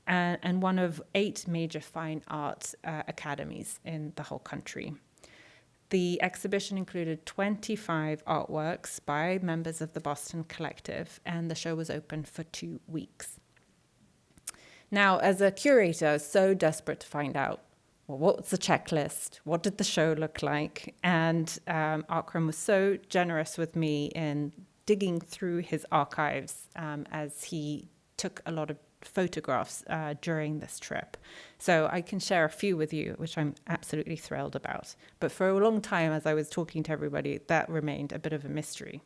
and one of 8 major fine art academies in the whole country. The exhibition included 25 artworks by members of the Boston Collective, and the show was open for 2 weeks. Now, as a curator, I was so desperate to find out, well, what's the checklist? What did the show look like? And Aukram was so generous with me in digging through his archives as he took a lot of photographs during this trip. So I can share a few with you, which I'm absolutely thrilled about. But for a long time, as I was talking to everybody, that remained a bit of a mystery.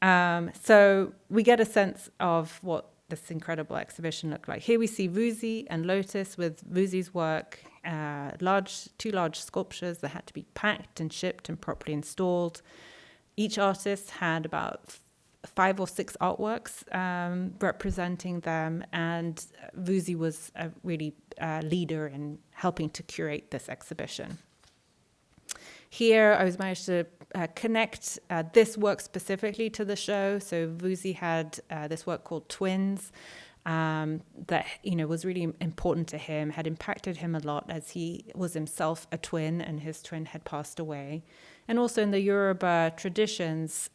So we get a sense of what this incredible exhibition looked like. Here we see Wuxi and Lotus with Wuxi's work, 2 large sculptures that had to be packed and shipped and properly installed. Each artist had about 5 or 6 artworks representing them, and Wuxi was a really leader in helping to curate this exhibition. Here, I was managed to connect this work specifically to the show. So Wuxi had this work called Twins that was really important to him, had impacted him a lot as he was himself a twin and his twin had passed away. And also in the Yoruba traditions,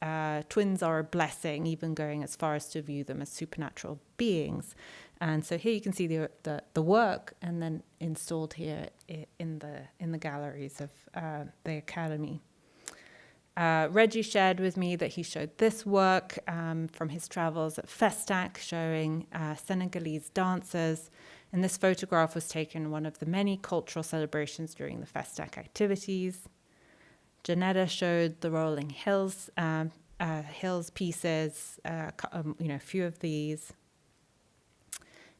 twins are a blessing, even going as far as to view them as supernatural beings. And so here you can see the work, and then installed here in the galleries of the Academy. Reggie shared with me that he showed this work from his travels at Festac, showing Senegalese dancers. And this photograph was taken in one of the many cultural celebrations during the Festac activities. Johnetta showed the rolling hills pieces, a few of these.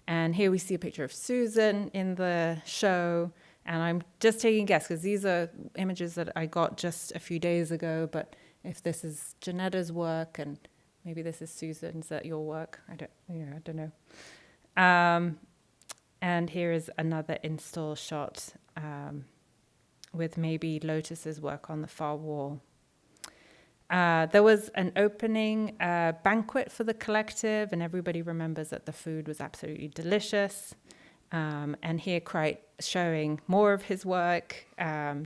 And here we see a picture of Susan in the show. And I'm just taking a guess because these are images that I got just a few days ago. But if this is Jonetta's work and maybe this is Susan's, that your work? I don't know. And here is another install shot with maybe Lotus's work on the far wall. There was an opening banquet for the collective, and everybody remembers that the food was absolutely delicious. And here Crite showing more of his work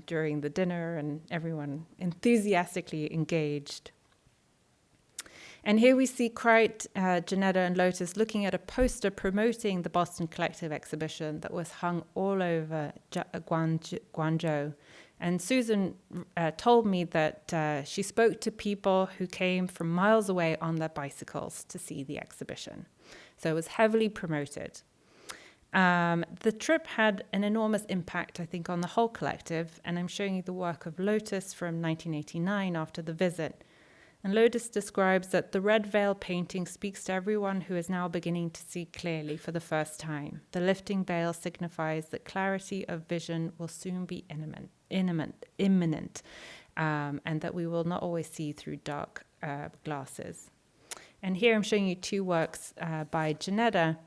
during the dinner, and everyone enthusiastically engaged. And here we see Crite, Johnetta, and Lotus looking at a poster promoting the Boston Collective exhibition that was hung all over Guangzhou. And Susan told me that she spoke to people who came from miles away on their bicycles to see the exhibition. So it was heavily promoted. The trip had an enormous impact, I think, on the whole collective, and I'm showing you the work of Lotus from 1989 after the visit. And Lotus describes that the red veil painting speaks to everyone who is now beginning to see clearly for the first time. The lifting veil signifies that clarity of vision will soon be imminent, and that we will not always see through dark glasses. And here I'm showing you 2 works by Johnetta.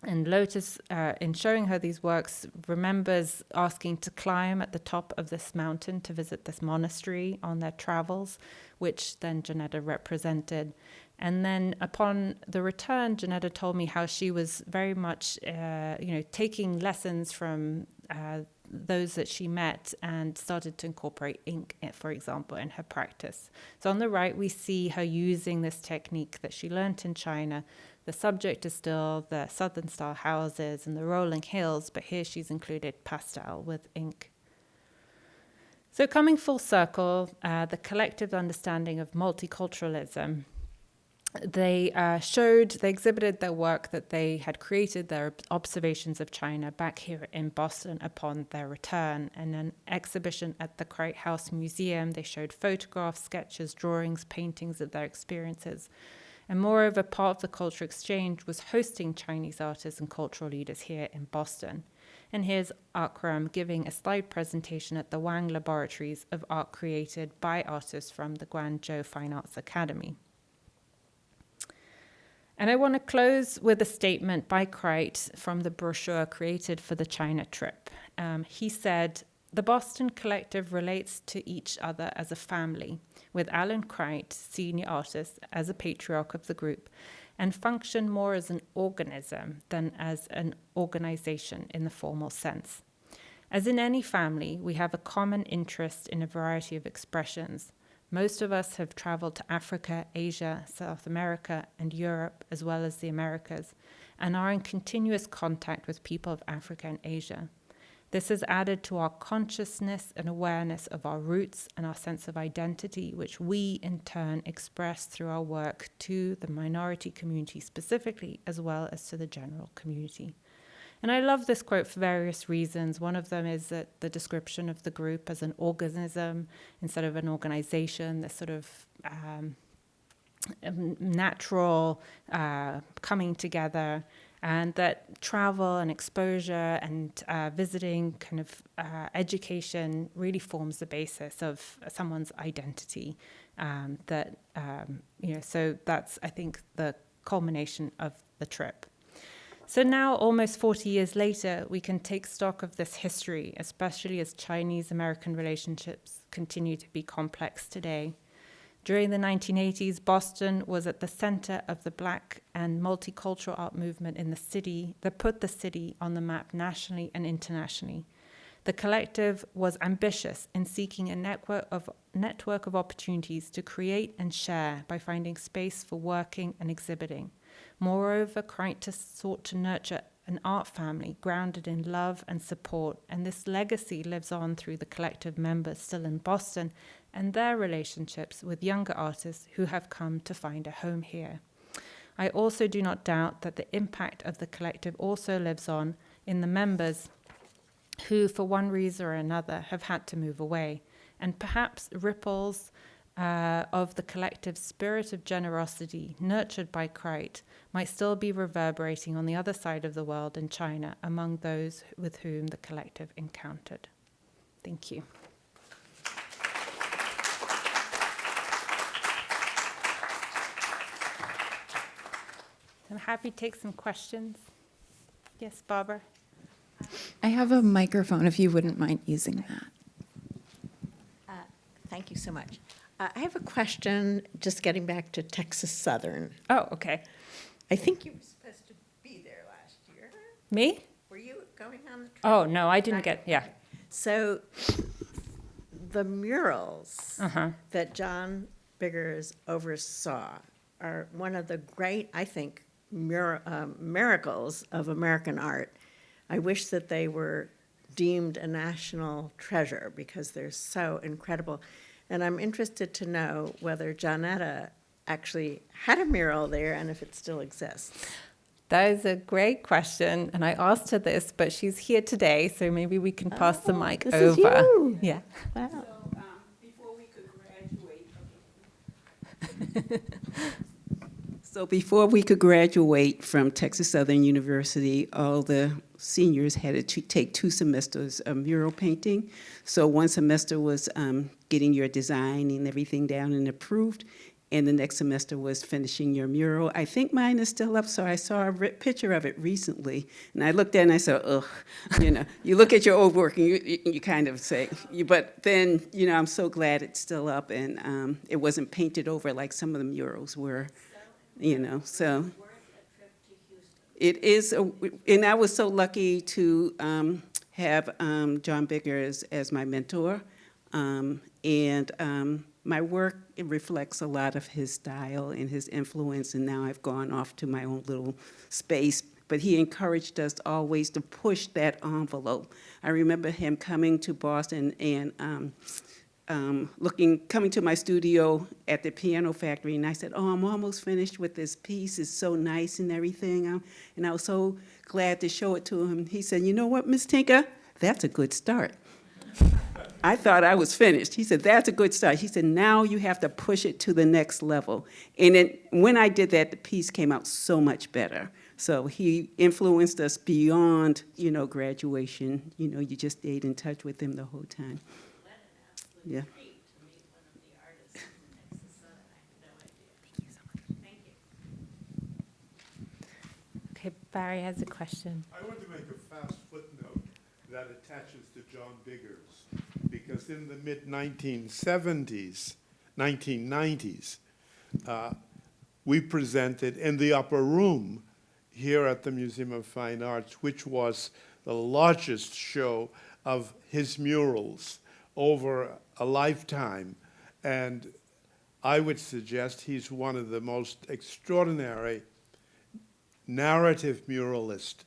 And Lotus, in showing her these works, remembers asking to climb at the top of this mountain to visit this monastery on their travels, which then Johnetta represented. And then upon the return, Johnetta told me how she was very much, taking lessons from those that she met and started to incorporate ink, for example, in her practice. So on the right, we see her using this technique that she learnt in China. The subject is still the southern style houses and the rolling hills, but here she's included pastel with ink. So coming full circle, the collective understanding of multiculturalism, they exhibited their work that they had created, their observations of China back here in Boston upon their return. In an exhibition at the Crite House Museum, they showed photographs, sketches, drawings, paintings of their experiences. And moreover, part of the cultural exchange was hosting Chinese artists and cultural leaders here in Boston. And here's Aukram giving a slide presentation at the Wang Laboratories of art created by artists from the Guangzhou Fine Arts Academy. And I want to close with a statement by Crite from the brochure created for the China trip. He said, "The Boston Collective relates to each other as a family, with Allan Crite, senior artist, as a patriarch of the group, and function more as an organism than as an organization in the formal sense. As in any family, we have a common interest in a variety of expressions. Most of us have traveled to Africa, Asia, South America, and Europe, as well as the Americas, and are in continuous contact with people of Africa and Asia. This has added to our consciousness and awareness of our roots and our sense of identity, which we, in turn, express through our work to the minority community specifically, as well as to the general community." And I love this quote for various reasons. One of them is that the description of the group as an organism instead of an organization, this sort of natural coming together, and that travel and exposure and visiting kind of education really forms the basis of someone's identity. So that's, I think, the culmination of the trip. So now, almost 40 years later, we can take stock of this history, especially as Chinese-American relationships continue to be complex today. During the 1980s, Boston was at the center of the Black and multicultural art movement in the city that put the city on the map nationally and internationally. The collective was ambitious in seeking a network of opportunities to create and share by finding space for working and exhibiting. Moreover, Crite sought to nurture an art family grounded in love and support, and this legacy lives on through the collective members still in Boston and their relationships with younger artists who have come to find a home here. I also do not doubt that the impact of the collective also lives on in the members who, for one reason or another, have had to move away, and perhaps ripples of the collective spirit of generosity nurtured by Crite might still be reverberating on the other side of the world in China among those with whom the collective encountered. Thank you. I'm happy to take some questions. Yes, Barbara? I have a microphone if you wouldn't mind using that. Thank you so much. I have a question, just getting back to Texas Southern. Oh, okay. I think you were supposed to be there last year. Me? Were you going on the trip? Oh, no, I didn't get, yeah. So the murals that John Biggers oversaw are one of the great, I think, miracles of American art. I wish that they were deemed a national treasure because they're so incredible. And I'm interested to know whether Johnetta actually had a mural there and if it still exists. That is a great question, and I asked her this, but she's here today, so maybe we can pass the mic this over. Is you. Yeah. Wow. So before we could graduate, So before we could graduate from Texas Southern University, all the seniors had to take 2 semesters of mural painting. So one semester was getting your design and everything down and approved, and the next semester was finishing your mural. I think mine is still up, so I saw a picture of it recently, and I looked at it and I said, ugh, you look at your old work and you kind of say, but then, I'm so glad it's still up and it wasn't painted over like some of the murals were. So it is, and I was so lucky to have John Biggers as my mentor, and my work, it reflects a lot of his style and his influence, and now I've gone off to my own little space, but he encouraged us always to push that envelope. I remember him coming to Boston and coming to my studio at the Piano Factory, and I said, oh, I'm almost finished with this piece. It's so nice and everything. And I was so glad to show it to him. He said, you know what, Miss Tinker? That's a good start. I thought I was finished. He said, that's a good start. He said, now you have to push it to the next level. And then when I did that, the piece came out so much better. So he influenced us beyond, graduation. You just stayed in touch with him the whole time. Yeah. Okay, Barry has a question. I want to make a fast footnote that attaches to John Biggers, because in the mid-1970s, 1990s, we presented in the upper room here at the Museum of Fine Arts, which was the largest show of his murals over a lifetime. And I would suggest he's one of the most extraordinary narrative muralist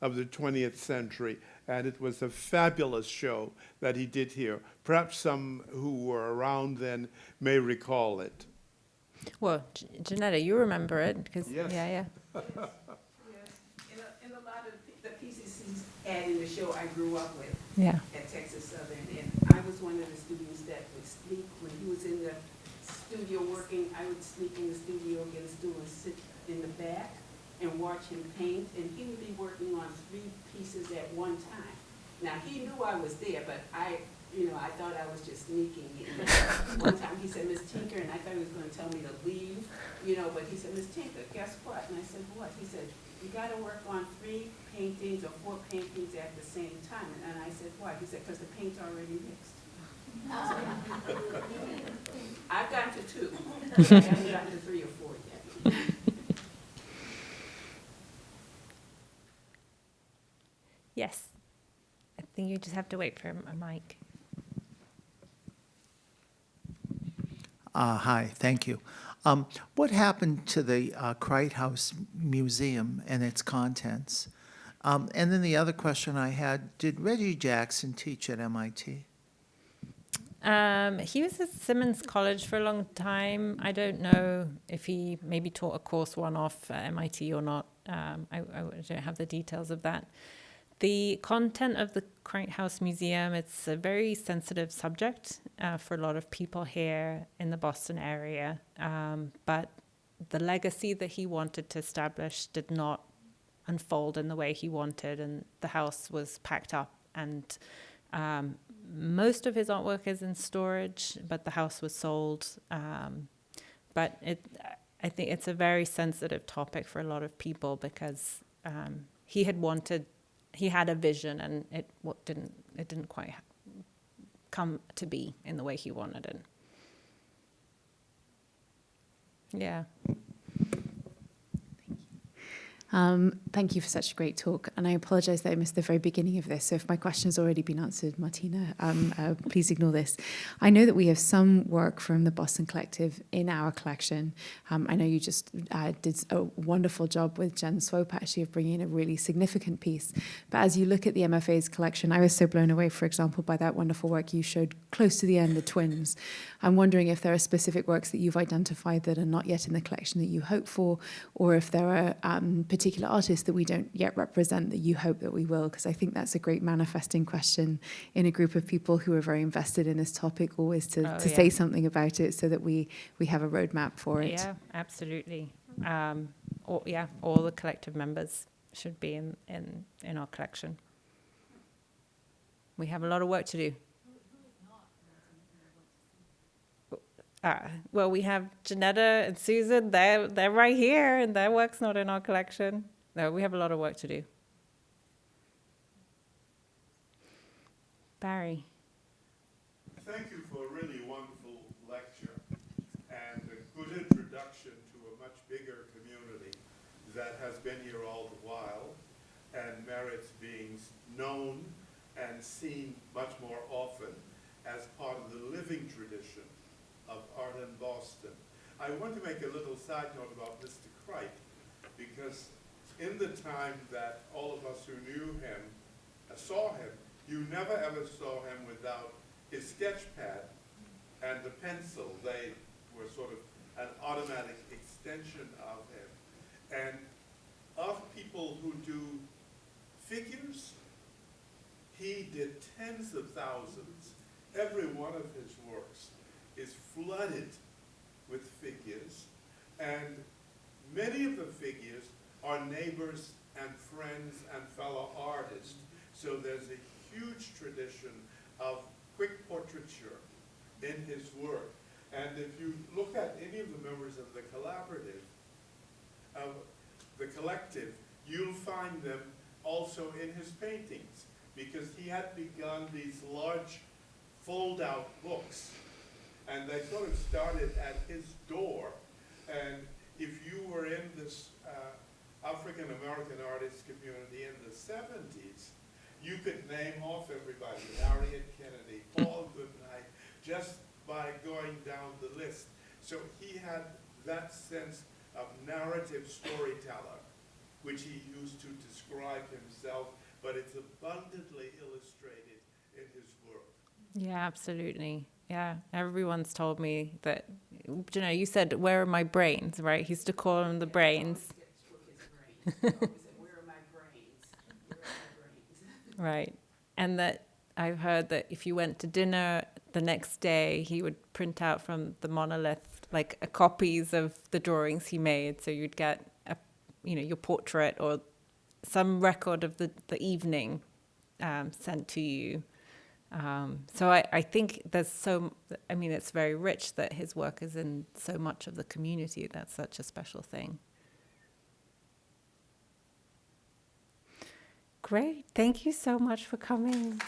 of the 20th century, and it was a fabulous show that he did here. Perhaps some who were around then may recall it. Well, Johnetta, you remember it because Yes. yeah. In a lot of the pieces he's had in the show I grew up with Yeah. at Texas Southern, and I was one of the students that would sneak when he was in the studio working. I would sneak in the studio, get a stool, and sit in the back and watch him paint, and he would be working on 3 pieces at one time. Now, he knew I was there, but I thought I was just sneaking in. One time he said, Miss Tinker, and I thought he was going to tell me to leave, but he said, Miss Tinker, guess what? And I said, what? He said, you got to work on 3 paintings or 4 paintings at the same time. And I said, why? He said, because the paint's already mixed. I've gotten to 2. I haven't gotten to 3 or 4 yet. Yes. I think you just have to wait for a mic. Hi, thank you. What happened to the Crite House Museum and its contents? And then the other question I had, did Reggie Jackson teach at MIT? He was at Simmons College for a long time. I don't know if he maybe taught a course one-off at MIT or not. I don't have the details of that. The content of the Crite House Museum, it's a very sensitive subject for a lot of people here in the Boston area. But the legacy that he wanted to establish did not unfold in the way he wanted, and the house was packed up. And most of his artwork is in storage, but the house was sold. But I think it's a very sensitive topic for a lot of people because he had a vision, and it didn't quite come to be in the way he wanted it. Yeah. Thank you for such a great talk. And I apologize that I missed the very beginning of this. So if my question has already been answered, Martina, please ignore this. I know that we have some work from the Boston Collective in our collection. I know you just did a wonderful job with Jen Swope, actually, of bringing in a really significant piece. But as you look at the MFA's collection, I was so blown away, for example, by that wonderful work you showed close to the end, the twins. I'm wondering if there are specific works that you've identified that are not yet in the collection that you hope for, or if there are particular artists that we don't yet represent that you hope that we will, because I think that's a great manifesting question in a group of people who are very invested in this topic, always to say something about it so that we have a roadmap for it. Yeah, absolutely. All the collective members should be in our collection. We have a lot of work to do. Well, we have Johnetta and Susan. They're right here, and their work's not in our collection. No, we have a lot of work to do. Barry. Thank you for a really wonderful lecture and a good introduction to a much bigger community that has been here all the while and merits being known and seen much more often as part of the living tradition of art in Boston. I want to make a little side note about Mr. Crite, because in the time that all of us who knew him saw him, you never ever saw him without his sketch pad and the pencil. They were sort of an automatic extension of him. And of people who do figures, he did tens of thousands every one of his works is flooded with figures, and many of the figures are neighbors and friends and fellow artists. So there's a huge tradition of quick portraiture in his work. And if you look at any of the members of the collaborative, the collective, you'll find them also in his paintings, because he had begun these large fold-out books, and they sort of started at his door. And if you were in this African-American artist community in the 70s, you could name off everybody, Harriet Kennedy, Paul Goodnight, just by going down the list. So he had that sense of narrative storyteller, which he used to describe himself, but it's abundantly illustrated in his work. Yeah, absolutely. Yeah, everyone's told me that, you know, you said, where are my brains, right? He used to call them the brains. Right. And that I've heard that if you went to dinner the next day, he would print out from the monolith like copies of the drawings he made. So you'd get your portrait or some record of the evening sent to you. So I think it's very rich that his work is in so much of the community. That's such a special thing. Great. Thank you so much for coming.